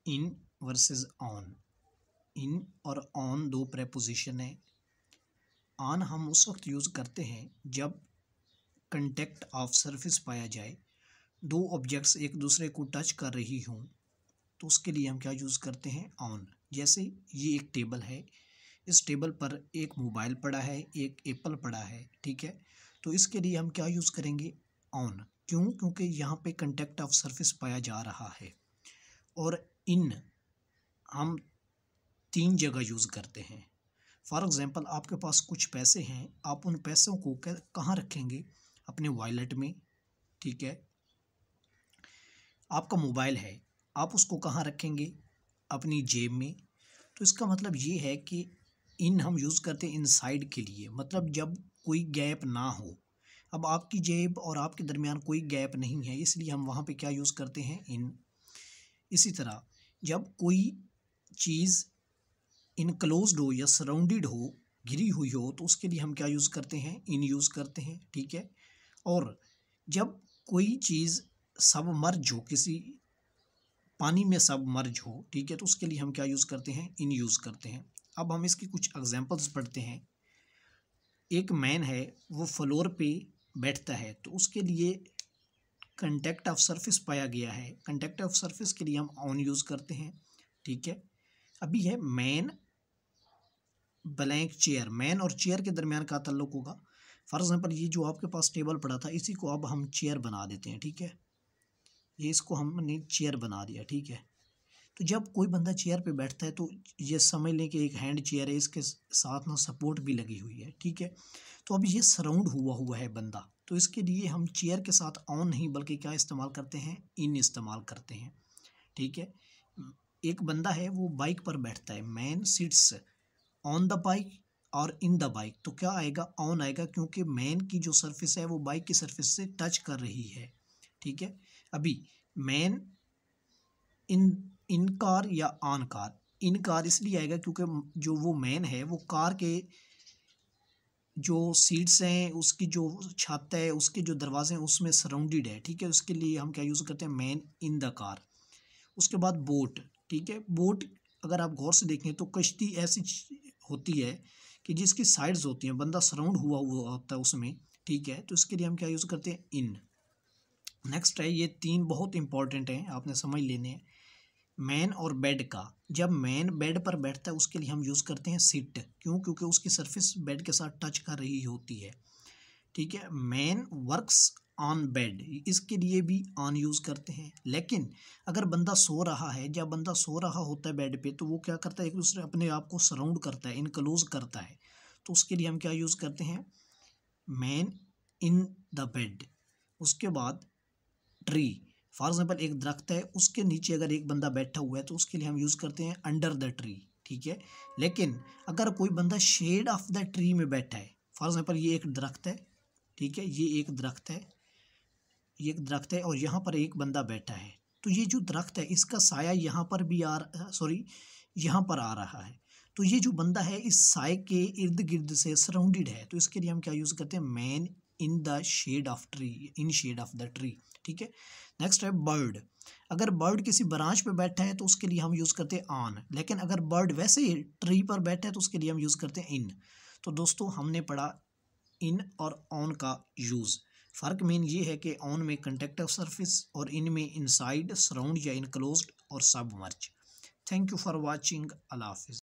In versus on. इन और on दो preposition है। ऑन हम उस वक्त यूज़ करते हैं जब कंटेक्ट ऑफ सरफेस पाया जाए, दो ऑब्जेक्ट्स एक दूसरे को टच कर रही हों, तो उसके लिए हम क्या यूज़ करते हैं, ऑन। जैसे ये एक टेबल है, इस टेबल पर एक मोबाइल पड़ा है, एक एप्पल पड़ा है, ठीक है। तो इसके लिए हम क्या यूज़ करेंगे, ऑन। क्यों? क्योंकि यहाँ पे कंटेक्ट ऑफ सरफेस पाया जा रहा है। और इन हम तीन जगह यूज़ करते हैं। फॉर एग्ज़ाम्पल, आपके पास कुछ पैसे हैं, आप उन पैसों को कहाँ रखेंगे, अपने वॉलेट में, ठीक है। आपका मोबाइल है, आप उसको कहाँ रखेंगे, अपनी जेब में। तो इसका मतलब ये है कि इन हम यूज़ करते हैं इनसाइड के लिए, मतलब जब कोई गैप ना हो। अब आपकी जेब और आपके दरमियान कोई गैप नहीं है, इसलिए हम वहाँ पे क्या यूज़ करते हैं, इन। इसी तरह जब कोई चीज़ इनक्लोज्ड हो या सराउंडेड हो, घिरी हुई हो, तो उसके लिए हम क्या यूज़ करते हैं, इन यूज़ करते हैं, ठीक है। और जब कोई चीज़ सबमर्ज हो, किसी पानी में सबमर्ज हो, ठीक है, तो उसके लिए हम क्या यूज़ करते हैं, इन यूज़ करते हैं। अब हम इसकी कुछ एग्जांपल्स पढ़ते हैं। एक मैन है, वो फ्लोर पे बैठता है, तो उसके लिए कंटेक्ट ऑफ सरफेस पाया गया है। कंटेक्ट ऑफ सरफेस के लिए हम ऑन यूज़ करते हैं, ठीक है। अभी है मैन ब्लैंक चेयर। मैन और चेयर के दरमियान का ताल्लुक होगा। फॉर एग्जांपल, ये जो आपके पास टेबल पड़ा था, इसी को अब हम चेयर बना देते हैं, ठीक है। ये इसको हमने चेयर बना दिया, ठीक है। तो जब कोई बंदा चेयर पे बैठता है, तो ये समझ लें कि एक हैंड चेयर है, इसके साथ ना सपोर्ट भी लगी हुई है, ठीक है। तो अब ये सराउंड हुआ हुआ है बंदा, तो इसके लिए हम चेयर के साथ ऑन नहीं बल्कि क्या इस्तेमाल करते हैं, इन इस्तेमाल करते हैं, ठीक है। एक बंदा है, वो बाइक पर बैठता है, man sits on the bike और इन द बाइक, तो क्या आएगा, ऑन आएगा, क्योंकि मैन की जो सरफेस है वो बाइक की सरफेस से टच कर रही है, ठीक है। अभी मैन इन कार या ऑन कार। इन कार इसलिए आएगा क्योंकि जो वो मैन है, वो कार के जो सीट्स हैं, उसकी जो छत है, उसके जो दरवाजे हैं, उसमें सराउंडेड है, ठीक है। उसके लिए हम क्या यूज़ करते हैं, मैन इन द कार। उसके बाद बोट, ठीक है। बोट अगर आप गौर से देखें तो कश्ती ऐसी होती है कि जिसकी साइड्स होती हैं, बंदा सराउंड हुआ हुआ होता है उसमें, ठीक है। तो इसके लिए हम क्या यूज़ करते हैं, इन। नेक्स्ट है, ये तीन बहुत इंपॉर्टेंट हैं, आपने समझ लेने हैं। मैन और बेड का, जब मैन बेड पर बैठता है, उसके लिए हम यूज़ करते हैं सिट। क्यों? क्योंकि उसकी सरफेस बेड के साथ टच कर रही होती है, ठीक है। मैन वर्क्स ऑन बेड, इसके लिए भी ऑन यूज़ करते हैं। लेकिन अगर बंदा सो रहा है, जब बंदा सो रहा होता है बेड पे, तो वो क्या करता है, एक दूसरे अपने आप को सराउंड करता है, इनक्लोज करता है, तो उसके लिए हम क्या यूज़ करते हैं, मैन इन द बेड। उसके बाद ट्री, फॉर एग्जाम्पल एक दरख्त है, उसके नीचे अगर एक बंदा बैठा हुआ है, तो उसके लिए हम यूज़ करते हैं अंडर द ट्री, ठीक है। लेकिन अगर कोई बंदा शेड ऑफ द ट्री में बैठा है, फॉर एग्जाम्पल ये एक दरख्त है, ठीक है, ये एक दरख्त है, ये एक दरख्त है और यहाँ पर एक बंदा बैठा है, तो ये जो दरख्त है, इसका साया यहाँ पर भी यहाँ पर आ रहा है, तो ये जो बंदा है, इस साए के इर्द गिर्द से सराउंडेड है, तो इसके लिए हम क्या यूज़ करते हैं, man in the shade of tree, in shade of the tree, ठीक है। नेक्स्ट है बर्ड। अगर बर्ड किसी ब्रांच पे बैठा है, तो उसके लिए हम यूज़ करते हैं ऑन। लेकिन अगर बर्ड वैसे ही ट्री पर बैठा है, तो उसके लिए हम यूज़ करते हैं इन। तो दोस्तों, हमने पढ़ा इन और ऑन का यूज़। फ़र्क मेन ये है कि ऑन में कंटेक्ट ऑफ सरफेस और इन में इनसाइड, सराउंड या इनक्लोज्ड और submerge. Thank you for watching. अल्लाह हाफिज़।